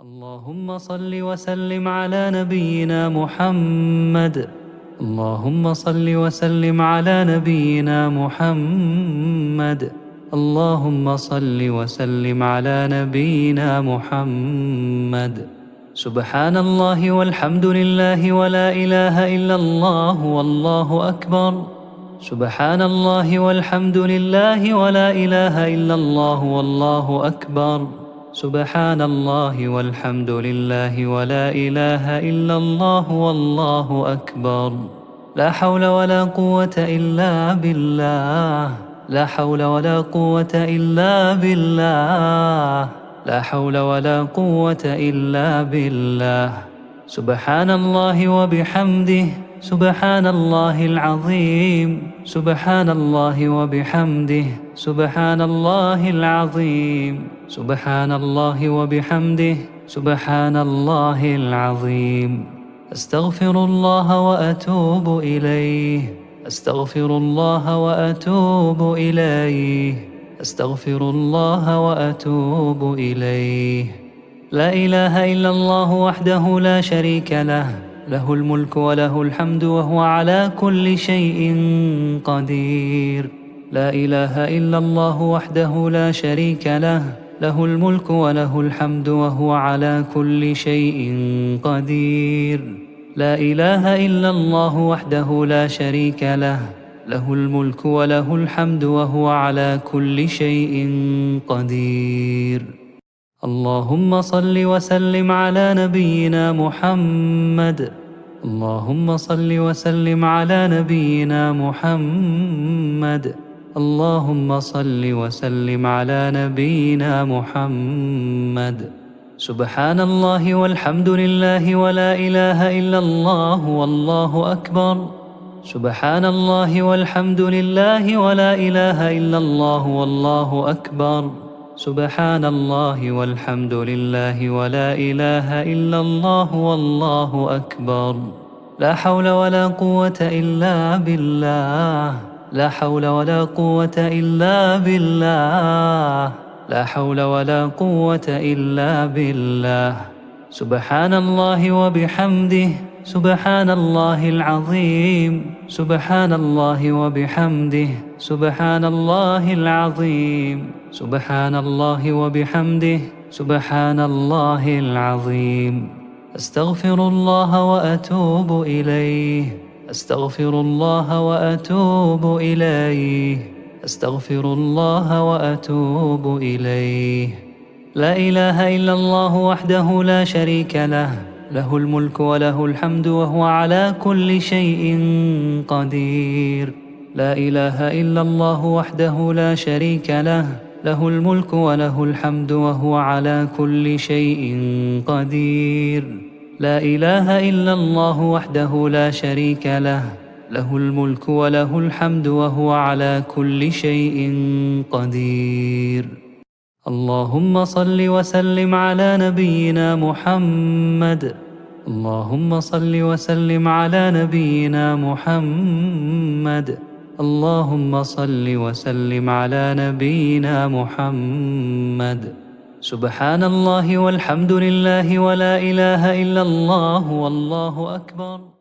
اللهم صل وسلم على نبينا محمد. اللهم صل وسلم على نبينا محمد. اللهم صل وسلم على نبينا محمد. سبحان الله والحمد لله ولا إله إلا الله والله أكبر. سبحان الله والحمد لله ولا إله إلا الله والله أكبر. سبحان الله والحمد لله ولا إله إلا الله والله أكبر. لا حول ولا قوة إلا بالله. لا حول ولا قوة إلا بالله. لا حول ولا قوة إلا بالله. سبحان الله وبحمده. سبحان الله العظيم. سبحان الله وبحمده. سبحان الله العظيم. سبحان الله وبحمده. سبحان الله العظيم. أستغفر الله وأتوب إليه. أستغفر الله وأتوب إليه. أستغفر الله وأتوب إليه. لا إله إلا الله وحده لا شريك له. له الملك وله الحمد وهو على كل شيء قدير. لا إله إلا الله وحده لا شريك له. له الملك وله الحمد وهو على كل شيء قدير. لا إله إلا الله وحده لا شريك له. له الملك وله الحمد وهو على كل شيء قدير. اللهم صل وسلم على نبينا محمد. اللهم صل وسلم على نبينا محمد. اللهم صل وسلم على نبينا محمد. سبحان الله والحمد لله ولا إله إلا الله والله أكبر. سبحان الله والحمد لله ولا إله إلا الله والله أكبر. سبحان الله والحمد لله ولا إله إلا الله والله أكبر. لا حول ولا قوة إلا بالله. لا حول ولا قوة إلا بالله. لا حول ولا قوة إلا بالله. سبحان الله وبحمده. سبحان الله العظيم. سبحان الله وبحمده. سبحان الله العظيم. سبحان الله وبحمده. سبحان الله العظيم. أستغفر الله وأتوب إليه. أستغفر الله وأتوب إليه. أستغفر الله وأتوب إليه. لا إله إلا الله وحده لا شريك له. له الملك وله الحمد وهو على كل شيء قدير. لا إله إلا الله وحده لا شريك له. له الملك وله الحمد وهو على كل شيء قدير. لا إله إلا الله وحده لا شريك له. له الملك وله الحمد وهو على كل شيء قدير. اللهم صل وسلم على نبينا محمد. اللهم صل وسلم على نبينا محمد. اللهم صل وسلم على نبينا محمد. سبحان الله والحمد لله ولا إله إلا الله والله أكبر.